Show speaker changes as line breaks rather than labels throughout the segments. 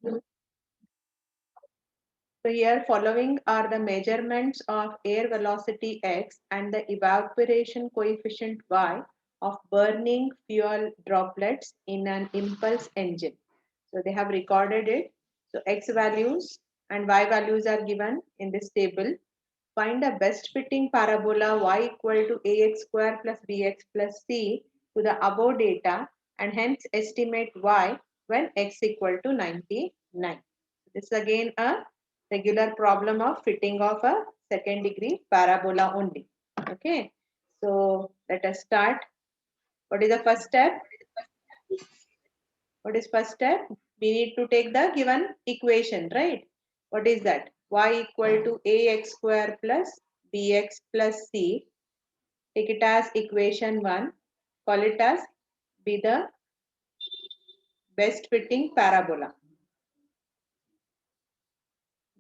So here following are the measurements of air velocity x and the evaporation coefficient y of burning fuel droplets in an impulse engine. So they have recorded it. So x values and y values are given in this table. Find a best fitting parabola y equal to ax square plus bx plus c to the above data and hence estimate y when x equal to 99. This is again a regular problem of fitting of a second degree parabola only. Okay, so let us start. What is the first step? What is first step? We need to take the given equation, right? What is that? Y equal to ax square plus bx plus c. Take it as equation 1. Call it as be the best fitting parabola.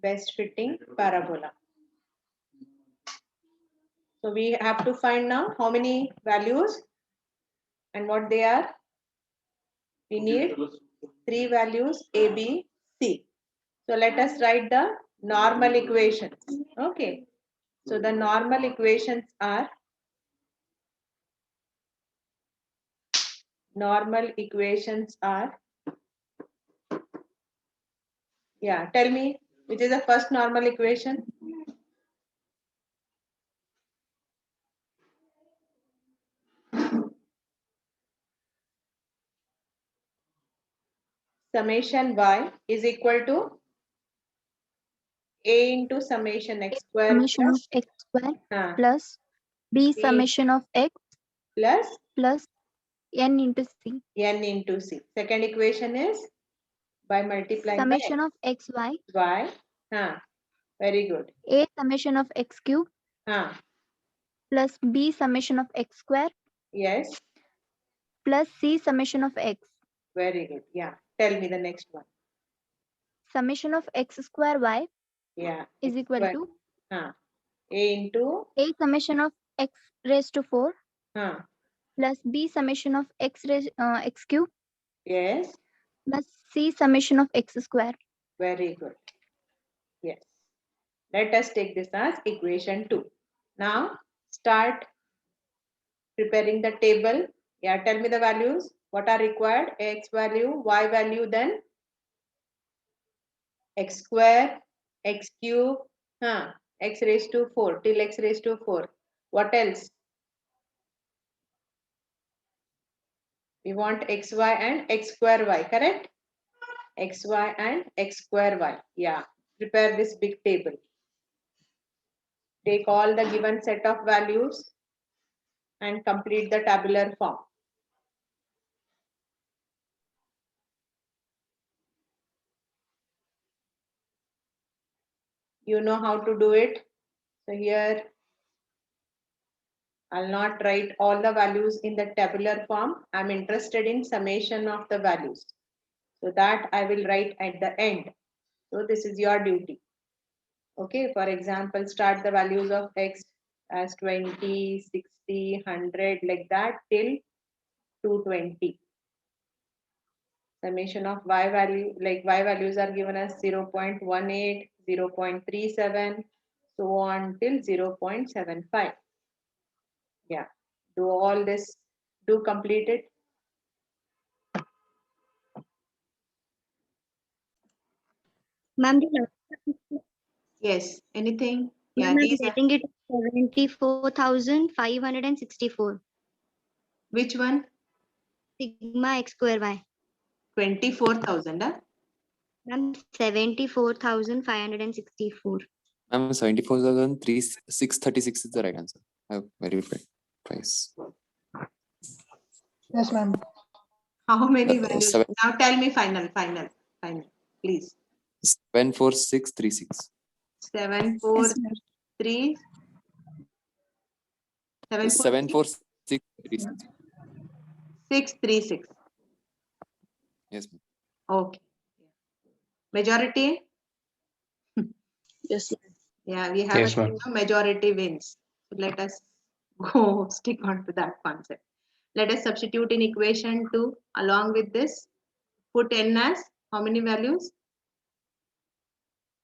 Best fitting parabola. So we have to find now how many values and what they are. We need 3 values A, B, C. So let us write the normal equations. Okay. So the normal equations are yeah, tell me which is the first normal equation. Summation y is equal to a into summation x square
Summation of
plus
x square plus b summation of x plus n into c.
n into c. Second equation is by multiplying
Summation
the
of x y.
Y. Very good.
A summation of x cube plus b summation of x square
Yes.
plus c summation of x.
Very good. Yeah. Tell me the next one.
Summation of x square y is equal
square.
to
A into
a summation of x raised to 4 plus b summation of x cube
yes.
plus c summation of x square.
Very good. Yes. Let us take this as equation 2. Now start preparing the table. Yeah, tell me the values. What are required? X value, Y value, then x square, x cube, x raised to 4 till x raised to 4. What else? We want xy and x square y, correct? Xy and x square y. Yeah, prepare this big table. Take all the given set of values and complete the tabular form. You know how to do it. So here I'll not write all the values in the tabular form. I'm interested in summation of the values. So that I will write at the end. So this is your duty. Okay, for example, start the values of x as 20, 60, 100 like that till 220. Summation of y value, like y values are given as 0.18, 0.37, so on till 0.75. Yeah, do all this, do complete it.
Ma'am,
Yes, anything?
Yeah, these are getting it 74,564.
Which one?
Sigma x square y.
24,000.
Ma'am, 74,564.
Ma'am, 74,636 is the right answer. I have verified twice.
Yes, ma'am.
How many values? Now tell me final, please.
74636.
743.
74636.
636.
Yes, ma'am.
Okay. Majority?
Yes.
Yeah, we have
Yes,
a
ma'am.
majority wins. So let us go stick on to that concept. Let us substitute in equation 2 along with this. Put n as how many values?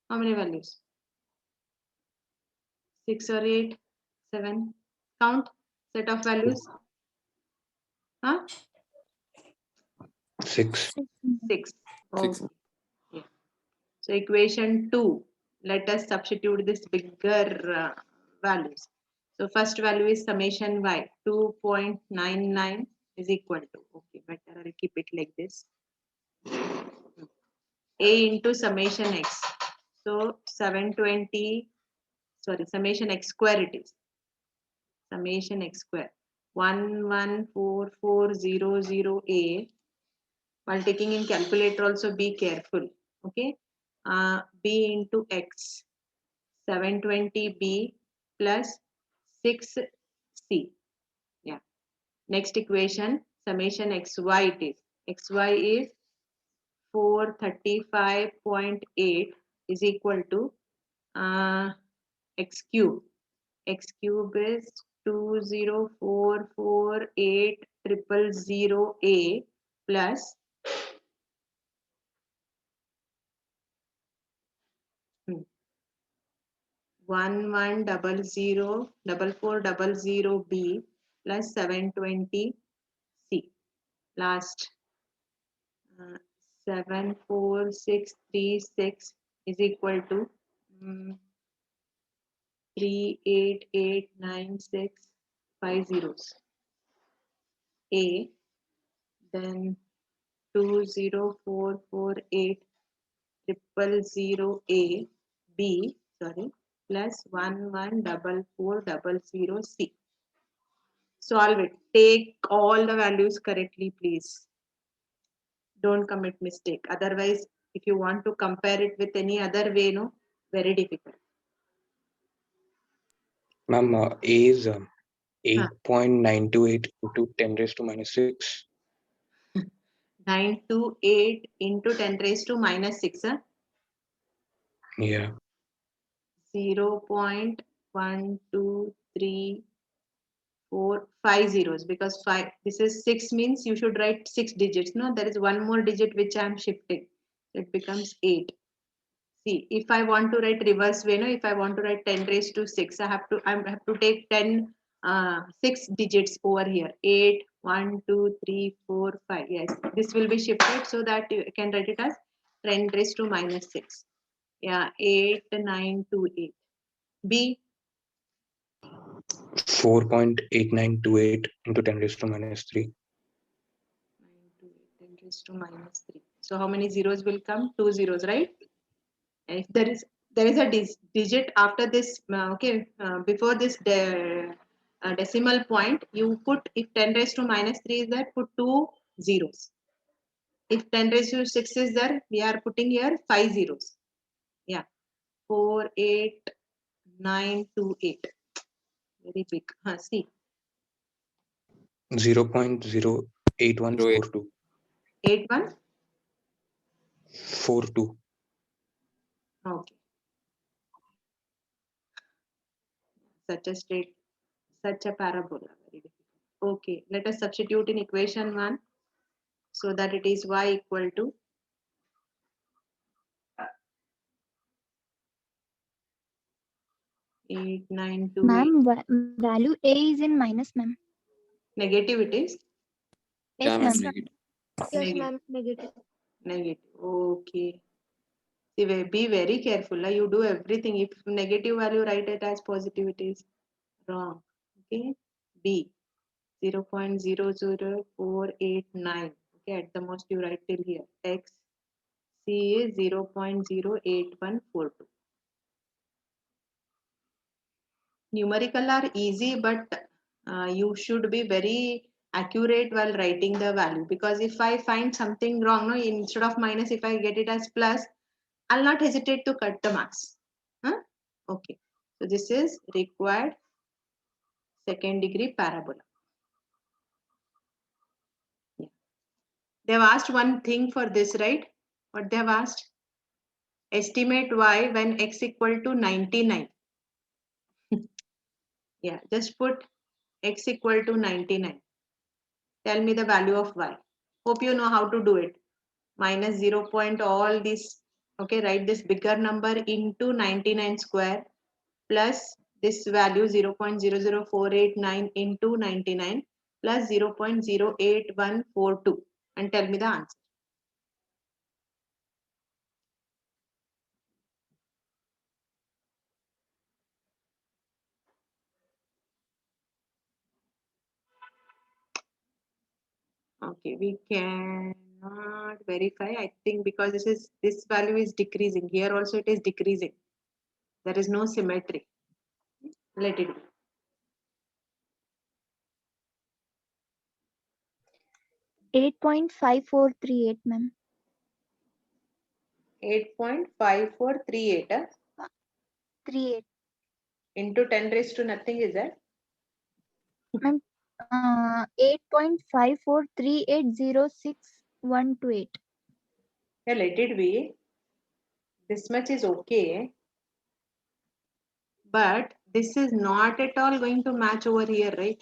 How many values? 6 or 8, 7. Count set of values. Huh?
6.
6.
Six.
Okay. Yeah. So equation 2. Let us substitute this bigger values. So first value is summation y. 2.99 is equal to. Okay, better I'll keep it like this. A into summation x. So 720. Sorry, summation x square it is. Summation x square. 114400A. While taking in calculator also be careful. Okay. B into x. 720b plus 6c. Yeah. Next equation, summation xy it is. Xy is 435.8 is equal to x cube. X cube is 2044800A plus 11004400B plus 720C. Last 74636 is equal to 3889650. A, then 2044800A B, sorry, plus 114400C. Solve it. Take all the values correctly, please. Don't commit mistake. Otherwise, if you want to compare it with any other way, no, very difficult.
Ma'am, A is 8.928 into 10 raised to minus 6.
928 into 10 raised to minus 6. Huh?
Yeah.
0.1234 zeros, because 5, this is 6 means you should write 6 digits. No, there is one more digit which I am shifting. It becomes 8. See, if I want to write reverse way, no, if I want to write 10 raised to 6, I have to take 10 6 digits over here. 8, 1, 2, 3, 4, 5. Yes, this will be shifted so that you can write it as 10 raised to minus 6. Yeah, 8928. B,
4.8928 into 10 raised to minus 3.
10 raised to minus 3. So how many zeros will come? 2 zeros, right? And if there is a digit after this, before this decimal point, you put, if 10 raised to minus 3 is there, put 2 zeros. If 10 raised to 6 is there, we are putting here 5 zeros. Yeah, 48928. Very big. See.
0.08142.
81?
42.
Okay. Such a parabola. Very difficult. Okay, let us substitute in equation 1 so that it is y equal to 8928.
Ma'am, value A is in minus, ma'am.
Negative it is?
Yes,
Yeah,
ma'am.
ma'am. Negative.
Yes, ma'am. Negative.
Negative. Okay. See, be very careful. You do everything. If negative value, write it as positive, it is wrong. Okay. B, 0.00489. Okay, at the most you write till here. X, C is 0.08142. Numerical are easy, but you should be very accurate while writing the value, because if I find something wrong, no, instead of minus, if I get it as plus, I'll not hesitate to cut the marks. Huh? Okay, so this is required second degree parabola. Yeah. They've asked one thing for this, right? What they've asked? Estimate y when x equal to 99. Yeah, just put x equal to 99. Tell me the value of y. Hope you know how to do it. Minus 0 point all these Okay, write this bigger number into 99 square plus this value 0.00489 into 99 plus 0.08142 and tell me the answer. Okay, we cannot verify. I think because this value is decreasing. Here also it is decreasing. There is no symmetry. Let it be.
8.5438, ma'am.
8.5438
38.
into 10 raised to nothing is that?
Ma'am, 8.543806.128.
Yeah, let it be. This much is okay. But this is not at all going to match over here, right?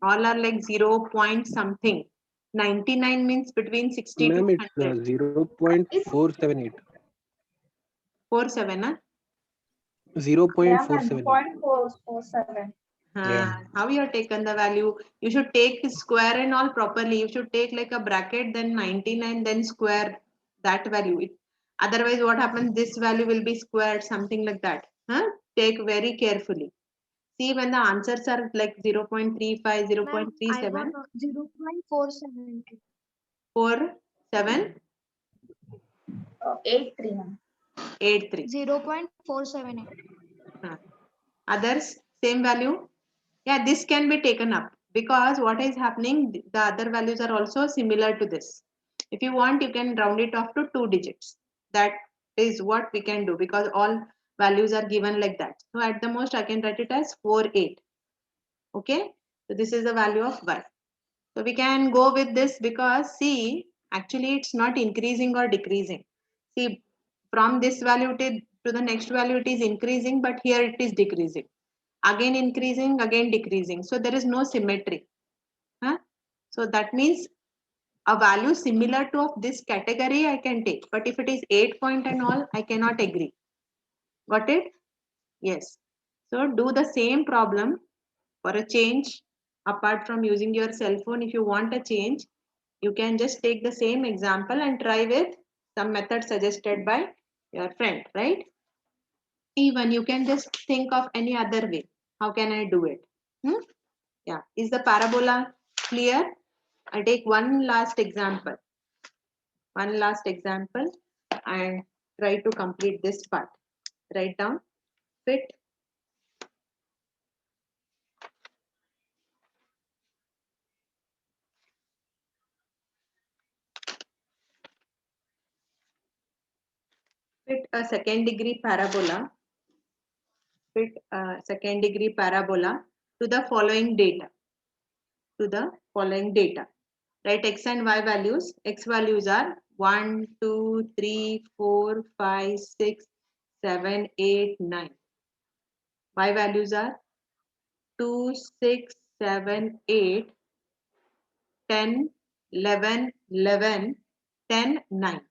All are like 0 point something. 99 means between 60
Ma'am,
to
it's
100.
0.478.
47, huh?
0.47.
0.447.
Yeah.
How you have taken the value? You should take square and all properly. You should take like a bracket, then 99, then square that value. Otherwise, what happens? This value will be squared, something like that. Take very carefully. See, when the answers are like 0.35,
Ma'am, I
0.37,
got 0.472.
47,
83, ma'am.
83.
0.478.
Others, same value. Yeah, this can be taken up because what is happening, the other values are also similar to this. If you want, you can round it off to 2 digits. That is what we can do because all values are given like that. So at the most, I can write it as 48. Okay, so this is the value of y. So we can go with this because see, actually it's not increasing or decreasing. See, from this value to the next value, it is increasing, but here it is decreasing. Again increasing, again decreasing. So there is no symmetry. So that means a value similar to of this category I can take. But if it is 8 point and all, I cannot agree. Got it? Yes. So do the same problem for a change. Apart from using your cell phone, if you want a change, you can just take the same example and try with some method suggested by your friend, right? Even you can just think of any other way. How can I do it? Yeah. Is the parabola clear? I'll take one last example. One last example and try to complete this part. Write down fit a second degree parabola. Fit a second degree parabola to the following data. Write x and y values. X values are 1, 2, 3, 4, 5, 6, 7, 8, 9. Y values are 2, 6, 7, 8, 10, 11, 11, 10, 9.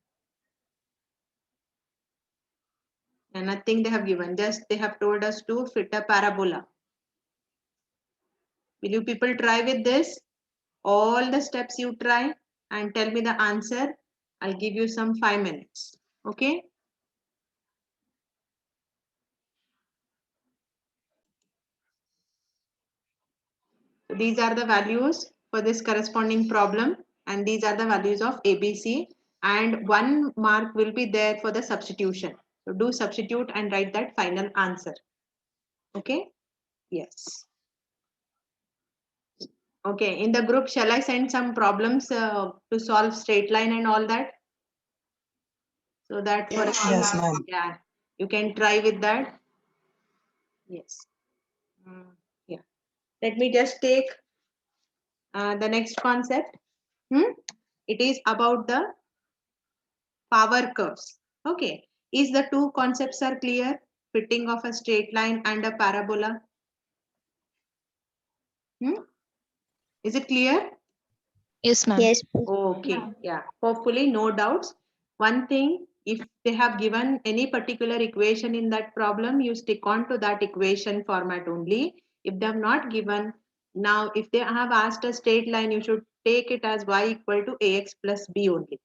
And nothing they have given, just they have told us to fit a parabola. Will you people try with this? All the steps you try and tell me the answer. I'll give you some 5 minutes. Okay? So these are the values for this corresponding problem, and these are the values of ABC, and 1 mark will be there for the substitution. So do substitute and write that final answer. Okay? Yes. Okay, in the group, shall I send some problems to solve straight line and all that? So that for
Yes, ma'am.
yeah, you can try with that. Yes. Yeah. Let me just take the next concept. It is about the power curves. Okay. Is the two concepts are clear? Fitting of a straight line and a parabola. Is it clear?
Yes, ma'am.
Yes.
Okay. Yeah. Hopefully, no doubts. One thing, if they have given any particular equation in that problem, you stick on to that equation format only. If they have not given, now if they have asked a straight line, you should take it as y equal to ax plus b only.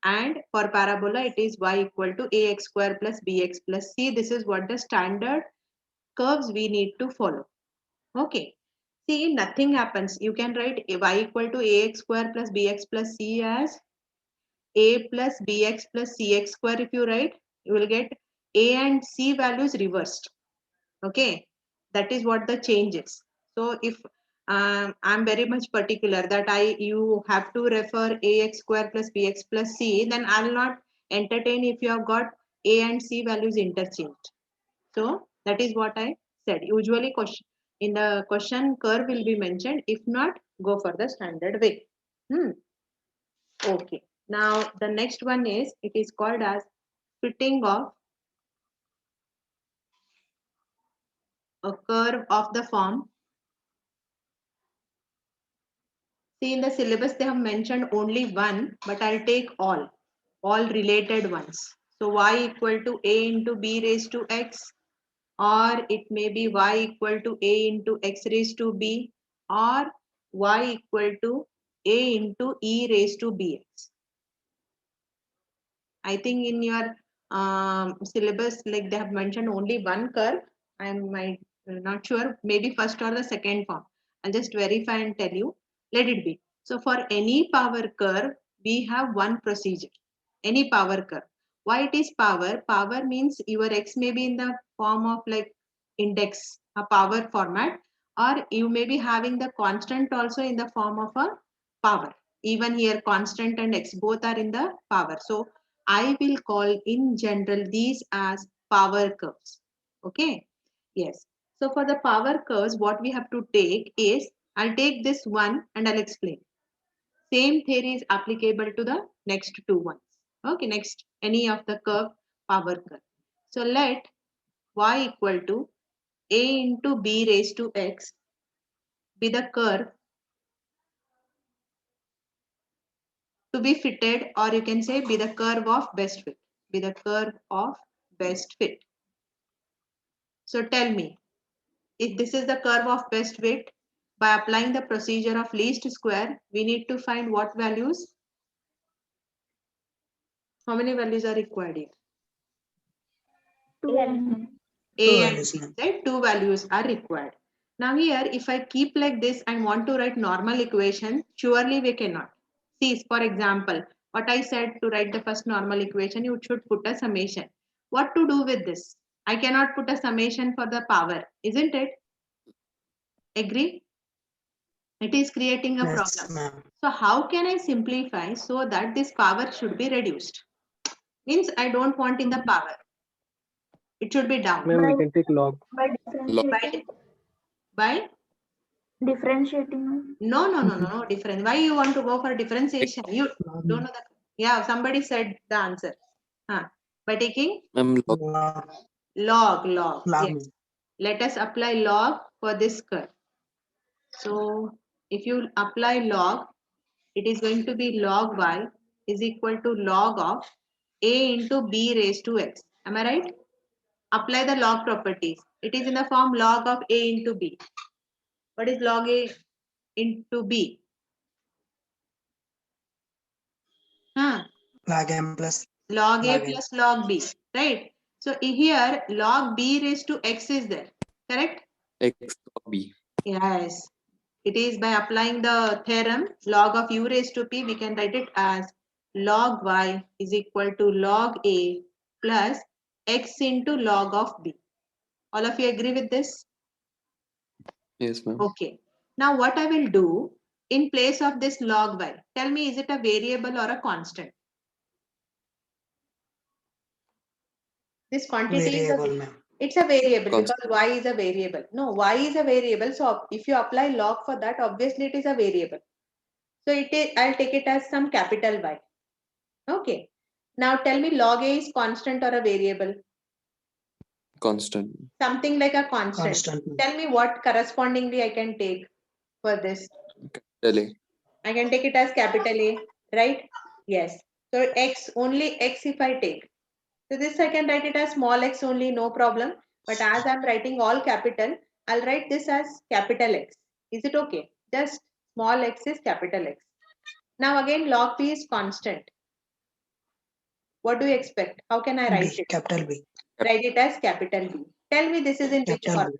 And for parabola, it is y equal to ax square plus bx plus c. This is what the standard curves we need to follow. Okay. See, nothing happens. You can write y equal to ax square plus bx plus c as a plus bx plus cx square. If you write, you will get a and c values reversed. Okay, that is what the change is. So if I'm very much particular that you have to refer ax square plus bx plus c, then I'll not entertain if you have got a and c values interchanged. So that is what I said. Usually question in the question curve will be mentioned. If not, go for the standard way. Okay. Now the next one is, it is called as fitting of a curve of the form. See, in the syllabus they have mentioned only one, but I'll take all related ones. So y equal to a into b raised to x, or it may be y equal to a into x raised to b, or y equal to a into e raised to bx. I think in your syllabus, like they have mentioned only one curve. I'm not sure, maybe first or the second form. I'll just verify and tell you. Let it be. So for any power curve, we have one procedure. Any power curve. Why it is power? Power means your x may be in the form of like index, a power format, or you may be having the constant also in the form of a power. Even here, constant and x both are in the power. So I will call in general these as power curves. Okay. Yes. So for the power curves, what we have to take is, I'll take this one and I'll explain. Same theory is applicable to the next two ones. Okay. Next, any of the curve, power curve. So let y equal to a into b raised to x be the curve to be fitted, or you can say be the curve of best fit. Be the curve of best fit. So tell me, if this is the curve of best fit, by applying the procedure of least square, we need to find what values? How many values are required here?
Two and
A and C, right? Two values are required. Now here, if I keep like this and want to write normal equation, surely we cannot. See, for example, what I said to write the first normal equation, you should put a summation. What to do with this? I cannot put a summation for the power, isn't it? Agree? It is creating a problem. So how can I simplify so that this power should be reduced? Means I don't want in the power. It should be down.
Ma'am, we can take log.
By differentiating.
By
Differentiating.
no difference. Why you want to go for differentiation? You don't know that. Yeah, somebody said the answer. By taking log. Yes. Let us apply log for this curve. So if you apply log, it is going to be log y is equal to log of a into b raised to x. Am I right? Apply the log properties. It is in the form log of a into b. What is log a into b?
Log m plus
Log a plus log b, right? So here log b raised to x is there, correct?
X of B.
Yes. It is by applying the theorem log of u raised to p, we can write it as log y is equal to log a plus x into log of b. All of you agree with this?
Yes, ma'am.
Okay. Now what I will do in place of this log y, tell me, is it a variable or a constant? This quantity
variable,
is it's a variable
Constant.
because y is a variable. No, y is a variable. So if you apply log for that, obviously it is a variable. So it is, I'll take it as some capital Y. Okay. Now tell me, log a is constant or a variable?
Constant.
Something like a constant. Tell me what correspondingly I can take for this.
Capital A.
I can take it as capital A, right? Yes. So x, only x if I take. So this I can write it as small x only, no problem. But as I'm writing all capital, I'll write this as capital X. Is it okay? Just small x is capital X. Now again log p is constant. What do you expect? How can I write
B,
it?
capital B.
Write it as capital B. Tell me this is in which
Capital
format?
B.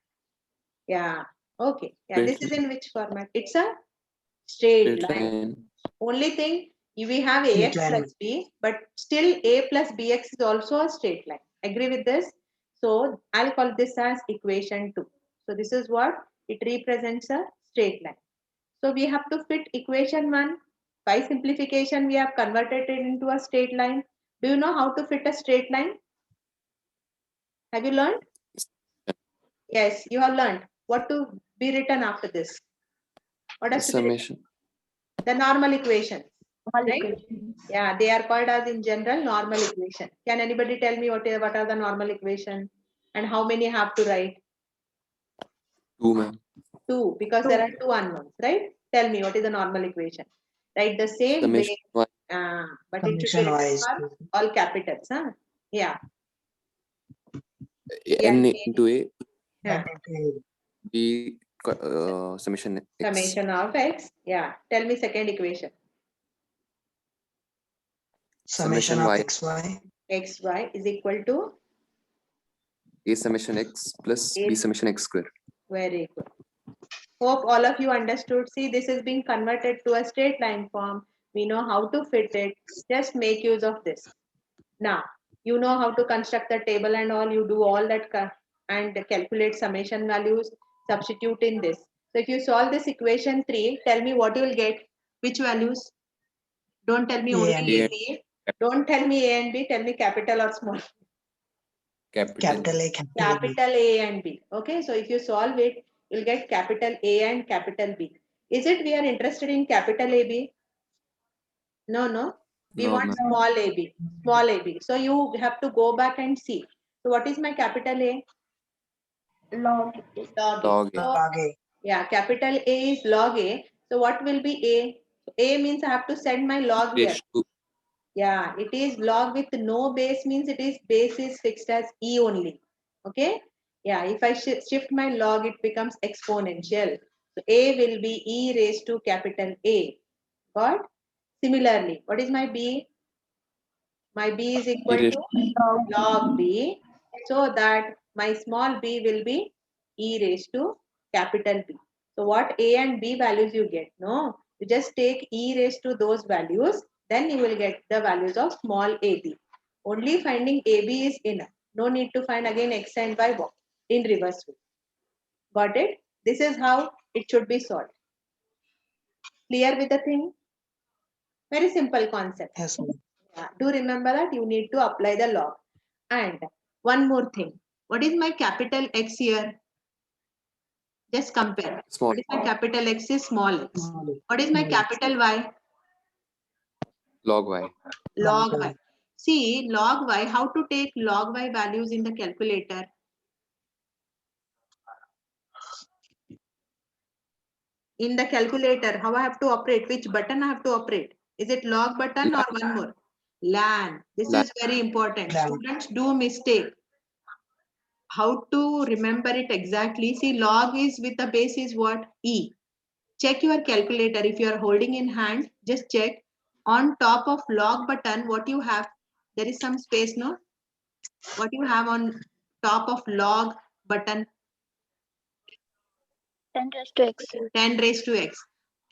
Yeah. Okay. Yeah, this
Straight
is in which format? It's a straight
Straight
line.
line.
Only thing we have
Straight
ax
line.
plus b, but still a plus bx is also a straight line. Agree with this? So I'll call this as equation 2. So this is what it represents, a straight line. So we have to fit equation 1. By simplification, we have converted it into a straight line. Do you know how to fit a straight line? Have you learned? Yes, you have learned. What to be written after this? What has to be written?
Summation.
The normal equation.
All
Right?
equations.
Yeah, they are called as in general normal equation. Can anybody tell me what are the normal equation and how many have to write?
2, ma'am.
2, because there are 2 unknowns, right? Tell me what is the normal equation. Write the same
Summation
way,
y.
but it should be
Summation
written
Y is
for all capitals. Huh? Yeah.
N
Yeah.
into A.
Yeah.
B. Summation X.
Summation of x. Yeah. Tell me second equation.
Summation of XY.
Xy is equal to
A summation X plus
A.
B summation X square.
Very good. Hope all of you understood. See, this is being converted to a straight line form. We know how to fit it. Just make use of this. Now, you know how to construct the table and all. You do all that and calculate summation values. Substitute in this. So if you solve this equation 3, tell me what you will get. Which values? Don't tell me
A
only
and
A,
B.
B. Don't tell me A and B. Tell me capital or small.
Capital A, capital B.
Capital A and B. Okay, so if you solve it, you'll get capital A and capital B. Is it we are interested in capital AB? No, no. We
No,
want
ma'am.
small AB. Small AB. So you have to go back and see. So what is my capital A?
Log.
Log A.
Log A.
So,
Log A.
yeah, capital A is log A. So what will be A? So A means I have to send my log here.
Raised to
Yeah, it is log with no base means it is base is fixed as E only. Okay. Yeah, if I shift my log, it becomes exponential. So A will be E raised to capital A. Got? Similarly, what is my B? My B is
E
equal
raised
to log B. So that my small b will be E raised to capital B. So what A and B values you get? No, you just take E raised to those values, then you will get the values of small ab. Only finding AB is enough. No need to find again x and y in reverse way. Got it? This is how it should be solved. Clear with the thing? Very simple concept.
Yes, ma'am.
Yeah. Do remember that you need to apply the log. And one more thing. What is my capital X here? Just compare.
small.
What is my capital X is small x.
Small A.
What is my
Small x.
capital Y?
Log Y.
Log
Log
Y. See, log Y, how to take log Y values in the calculator? In the calculator, how I have to operate? Which button I have to operate? Is it log button or one more? LAN. This
LAN.
is very important.
LAN.
Students do mistake. How to remember it exactly? See, log is with the base is what? E. Check your calculator. If you are holding in hand, just check. On top of log button, what you have? There is some space, no? What you have on top of log button?
10 raised to x.
10 raised to x.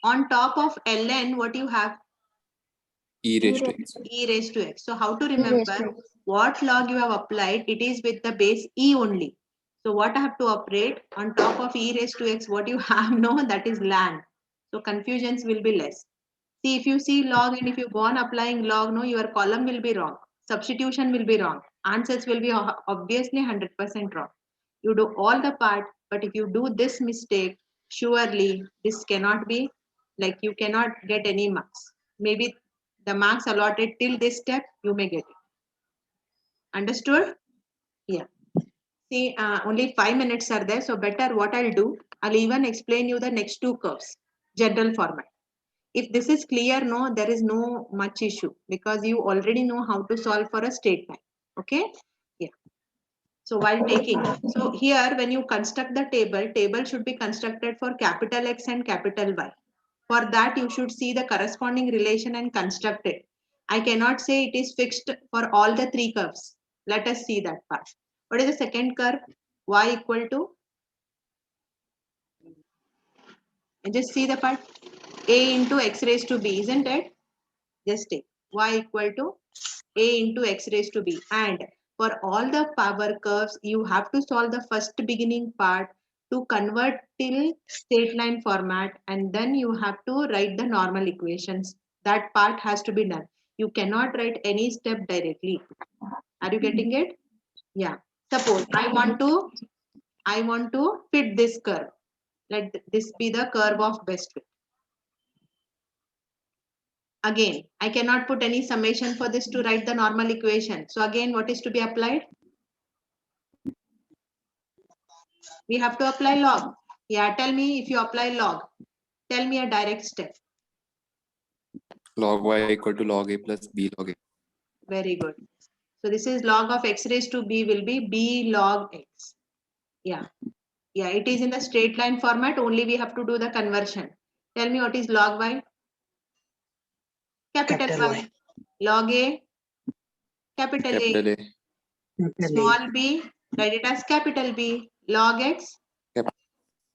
On top of ln, what you have?
E raised to X.
E raised to x. So how to
E raised to
remember
x.
what log you have applied? It is with the base e only. So what I have to operate on top of e raised to x? What you have, no, that is LAN. So confusions will be less. See, if you see log and if you go on applying log, no, your column will be wrong. Substitution will be wrong. Answers will be obviously 100% wrong. You do all the part, but if you do this mistake, surely this cannot be, like you cannot get any marks. Maybe the marks allotted till this step, you may get it. Understood? Yeah. See, only 5 minutes are there. So better what I'll do, I'll even explain you the next two curves, general format. If this is clear, no, there is no much issue because you already know how to solve for a straight line. Okay. Yeah. So while taking, so here when you construct the table should be constructed for capital X and capital Y. For that, you should see the corresponding relation and construct it. I cannot say it is fixed for all the three curves. Let us see that part. What is the second curve? Y equal to, and just see the part, A into X raised to B, isn't it? Just take Y equal to A into X raised to B. And for all the power curves, you have to solve the first beginning part to convert till straight line format, and then you have to write the normal equations. That part has to be done. You cannot write any step directly. Are you getting it? Yeah. Suppose I want to fit this curve. Let this be the curve of best fit. Again, I cannot put any summation for this to write the normal equation. So again, what is to be applied? We have to apply log. Yeah, tell me if you apply log. Tell me a direct step.
Log y equal to log a plus b log a.
Very good. So this is log of x raised to b will be b log x. Yeah. Yeah, it is in the straight line format. Only we have to do the conversion. Tell me what is log y? Capital Y. Log a? Capital A.
Capital A.
Small b, write it as capital B. Log x?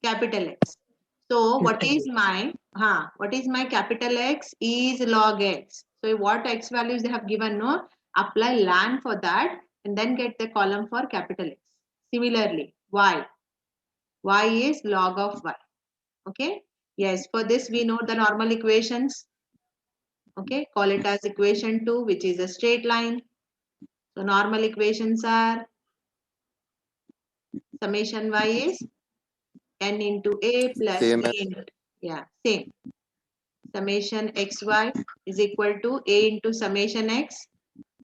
Capital X. So what is my capital X is log X. So what X values they have given, no, apply ln for that and then get the column for capital X. Similarly, Y is log of Y. Okay. Yes, for this we know the normal equations. Okay, call it as equation 2, which is a straight line. So normal equations are summation Y is n into a plus
Same
b into, yeah, same. Summation xy is equal to a into summation x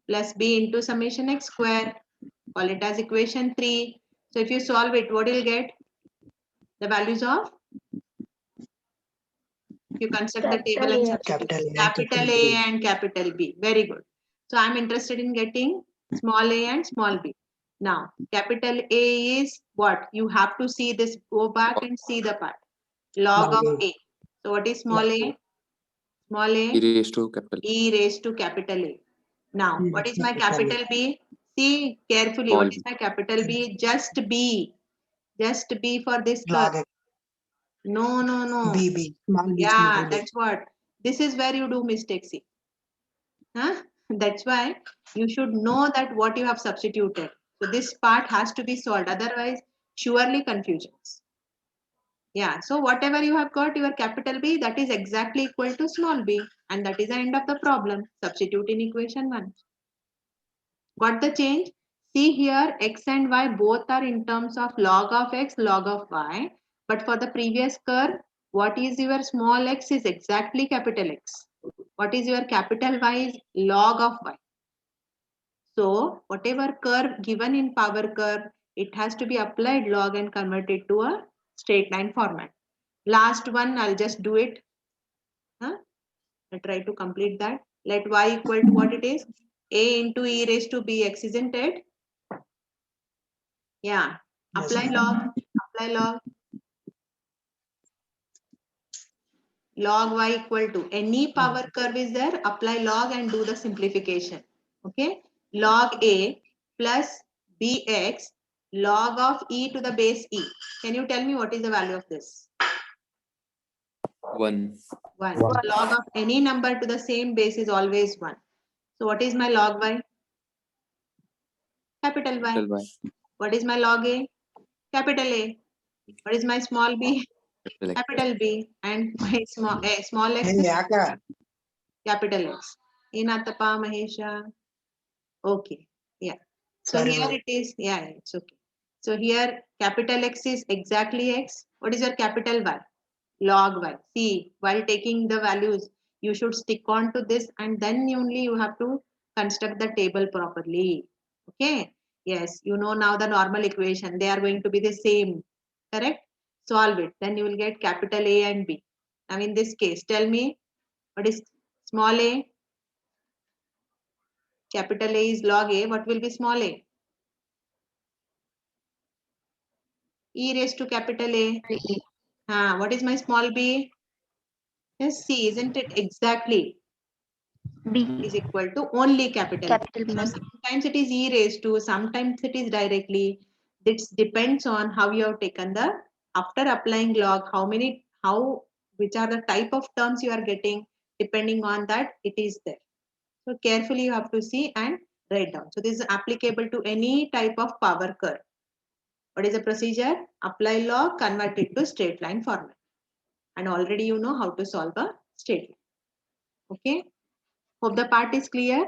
plus b into summation x square. Call it as equation 3. So if you solve it, what you'll get? The values of, you construct the table and substitute capital A and capital B. Very good. So I'm interested in getting small a and small b. Now, capital A is what? You have to see this, go back and see the part. Log of A. So what is small a? Small a?
e raised to capital.
E raised to capital A. Now, what is my capital B? See carefully,
Small
what is my capital B? Just B. Just B for this
Log
curve.
X.
No, no, no.
B. Small b.
Yeah,
Small b.
that's what. This is where you do mistakes. See. Huh? That's why you should know that what you have substituted. So this part has to be solved. Otherwise, surely confusions. Yeah, so whatever you have got, your capital B, that is exactly equal to small b. And that is the end of the problem. Substitute in equation 1. Got the change? See here, x and y both are in terms of log of x, log of y. But for the previous curve, what is your small x is exactly capital X. What is your capital Y is log of y. So whatever curve given in power curve, it has to be applied log and converted to a straight line format. Last one, I'll just do it. Huh? I'll try to complete that. Let y equal to what it is? A into e raised to bx, isn't it? Yeah. Apply log. Apply log. Log y equal to any power curve is there. Apply log and do the simplification. Okay. Log a plus bx log of e to the base e. Can you tell me what is the value of this?
1.
1. Log of any number to the same base is always 1. So what is my log y? Capital Y.
Capital Y.
What is my log a? Capital A. What is my small b?
Capital X.
Capital B. And my small x
Hey,
is
Yaka.
capital X. Inatapa Mahesha. Okay. Yeah. So
Sorry,
here
ma'am.
it is. Yeah, it's okay. So here capital X is exactly X. What is your capital Y? Log Y. See, while taking the values, you should stick on to this and then only you have to construct the table properly. Okay. Yes, you know now the normal equation. They are going to be the same. Correct? Solve it. Then you will get capital A and B. Now in this case, tell me What is small a? Capital A is log A. What will be small a? E raised to capital A. What is my small b? Yes, C, isn't it? Exactly.
B
Is equal to only capital B.
capital B.
So sometimes it is E raised to, sometimes it is directly. This depends on how you have taken the, after applying log, which are the type of terms you are getting, depending on that it is there. So carefully you have to see and write down. So this is applicable to any type of power curve. What is the procedure? Apply log, convert it to straight line format. And already you know how to solve a straight line. Okay. Hope the part is clear.